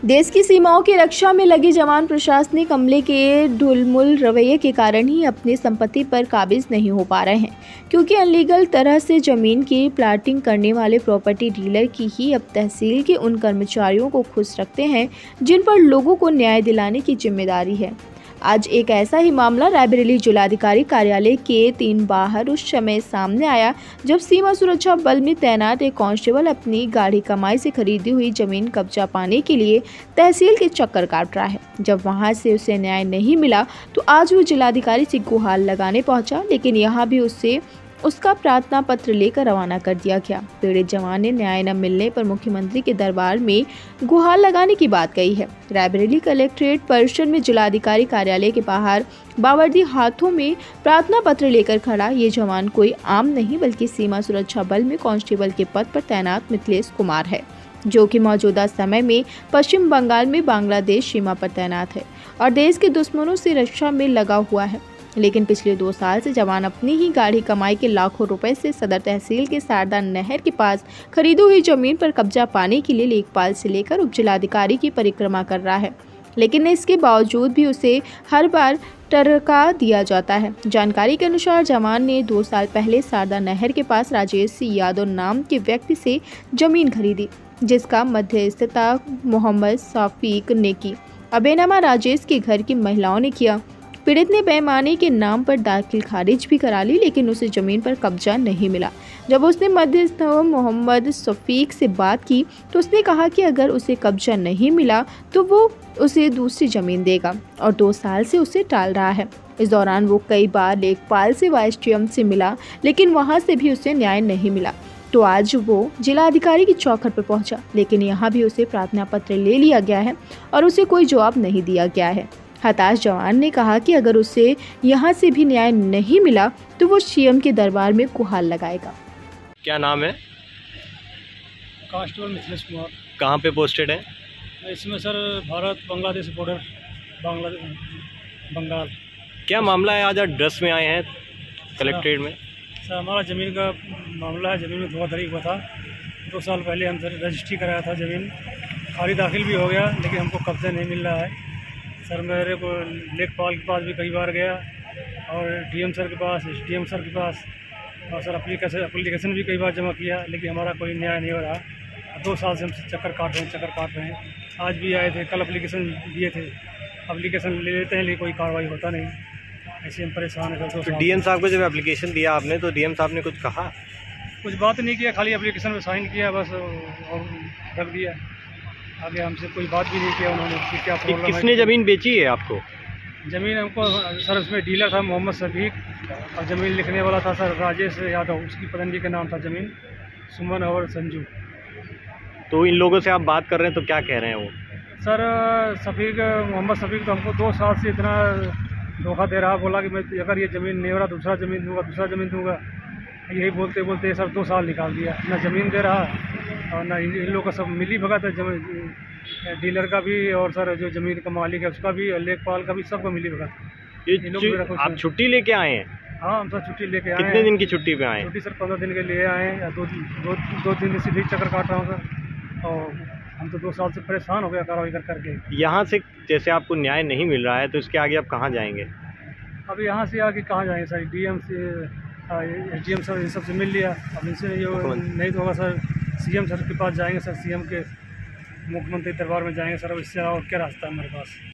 देश की सीमाओं की रक्षा में लगे जवान प्रशासनिक अमले के ढुलमुल रवैये के कारण ही अपनी संपत्ति पर काबिज नहीं हो पा रहे हैं, क्योंकि अनलीगल तरह से जमीन की प्लाटिंग करने वाले प्रॉपर्टी डीलर की ही अब तहसील के उन कर्मचारियों को खुश रखते हैं जिन पर लोगों को न्याय दिलाने की जिम्मेदारी है। आज एक ऐसा ही मामला रायबरेली जिलाधिकारी कार्यालय के 3 बाहर उस समय सामने आया जब सीमा सुरक्षा बल में तैनात एक कांस्टेबल अपनी गाढ़ी कमाई से खरीदी हुई जमीन कब्जा पाने के लिए तहसील के चक्कर काट रहा है। जब वहां से उसे न्याय नहीं मिला तो आज वो जिलाधिकारी से गुहार लगाने पहुंचा, लेकिन यहाँ भी उसका प्रार्थना पत्र लेकर रवाना कर दिया गया। पीड़ित जवान ने न्याय न मिलने पर मुख्यमंत्री के दरबार में गुहार लगाने की बात कही है। रायबरेली कलेक्ट्रेट परिसर में जिलाधिकारी कार्यालय के बाहर बावर्दी हाथों में प्रार्थना पत्र लेकर खड़ा ये जवान कोई आम नहीं बल्कि सीमा सुरक्षा बल में कांस्टेबल के पद पर तैनात मिथिलेश कुमार है, जो कि मौजूदा समय में पश्चिम बंगाल में बांग्लादेश सीमा पर तैनात है और देश के दुश्मनों से रक्षा में लगा हुआ है। लेकिन पिछले 2 साल से जवान अपनी ही गाढ़ी कमाई के लाखों रुपए से सदर तहसील के शारदा नहर के पास खरीदी हुई जमीन पर कब्जा पाने के लिए लेखपाल से लेकर उप जिलाधिकारी की परिक्रमा कर रहा है, लेकिन इसके बावजूद भी उसे हर बार टरका दिया जाता है। जानकारी के अनुसार जवान ने 2 साल पहले शारदा नहर के पास राजेश यादव नाम के व्यक्ति से जमीन खरीदी, जिसका मध्यस्थता मोहम्मद शफीक ने की। अब बेनामा राजेश के घर की महिलाओं ने किया। पीड़ित ने बेईमानी के नाम पर दाखिल खारिज भी करा ली, लेकिन उसे जमीन पर कब्जा नहीं मिला। जब उसने मध्यस्थ मोहम्मद शफीक से बात की तो उसने कहा कि अगर उसे कब्जा नहीं मिला तो वो उसे दूसरी जमीन देगा और 2 साल से उसे टाल रहा है। इस दौरान वो कई बार लेखपाल से वाइस से मिला, लेकिन वहां से भी उसे न्याय नहीं मिला। तो आज वो जिलाधिकारी की चौखट पर पहुंचा, लेकिन यहाँ भी उसे प्रार्थना पत्र ले लिया गया है और उसे कोई जवाब नहीं दिया गया है। हताश जवान ने कहा कि अगर उसे यहाँ से भी न्याय नहीं मिला तो वो सीएम के दरबार में गुहार लगाएगा। क्या नाम है? कांस्टेबल मिथिलेश कुमार। कहाँ पे पोस्टेड है? इसमें सर भारत बांग्लादेश बॉर्डर बंगाल। क्या मामला है, आज एड्रेस में आए हैं कलेक्ट्रेट में? सर हमारा ज़मीन का मामला है। ज़मीन में धोखाधड़ी हुआ था। 2 साल पहले हम सर रजिस्ट्री कराया था, ज़मीन खारिज दाखिल भी हो गया, लेकिन हमको कब्जा नहीं मिल रहा है। सर मेरे को लेखपाल के पास भी कई बार गया और डीएम सर के पास, एसडीएम सर के पास, और सर एप्लीकेशन भी कई बार जमा किया, लेकिन हमारा कोई न्याय नहीं हो रहा। 2 साल से हम चक्कर काट रहे हैं। आज भी आए थे, कल एप्लीकेशन दिए थे, एप्लीकेशन ले लेते हैं लेकिन कोई कार्रवाई होता नहीं। ऐसे हम परेशान हैं सर। तो डीएम साहब को जब एप्लीकेशन दिया आपने तो डीएम साहब ने कुछ कहा? कुछ बात नहीं किया, खाली एप्लीकेशन में साइन किया बस और रख दिया। आगे हमसे कोई बात भी नहीं किया उन्होंने कि क्या प्रॉब्लम है। किसने ज़मीन बेची है आपको? ज़मीन हमको सर उसमें डीलर था मोहम्मद शफीक और ज़मीन लिखने वाला था सर राजेश यादव, उसकी पत्नी का नाम था ज़मीन सुमन और संजू। तो इन लोगों से आप बात कर रहे हैं तो क्या कह रहे हैं वो? सर मोहम्मद शफीक तो हमको 2 साल से इतना धोखा दे रहा, बोला कि मैं अगर ये ज़मीन नहीं हो रहा दूसरा ज़मीन दूंगा। यही बोलते बोलते सर 2 साल निकाल दिया, ना ज़मीन दे रहा और ना इन लोगों का सब मिली भगत है, डीलर का भी और सर जो ज़मीन का मालिक है उसका भी और लेखपाल का भी, सबका मिली भगत। आप छुट्टी लेके आए हैं? हाँ हम सर छुट्टी लेके आए हैं। कितने दिन की छुट्टी पे आए? छुट्टी सर 15 दिन के लिए आए हैं या 2 दिन से भी चक्कर काट रहा हूँ सर, और हम तो 2 साल से परेशान हो गया कार्रवाई करके। यहाँ से जैसे आपको न्याय नहीं मिल रहा है तो इसके आगे आप कहाँ जाएंगे? अब यहाँ से आगे कहाँ जाएंगे सर? डीएम से एसडीएम सर इन सबसे मिल लिया, अब इनसे नहीं तो होगा सर सीएम सर के पास जाएंगे सर, सीएम के मुख्यमंत्री दरबार में जाएंगे सर। अब इससे और क्या रास्ता है हमारे पास?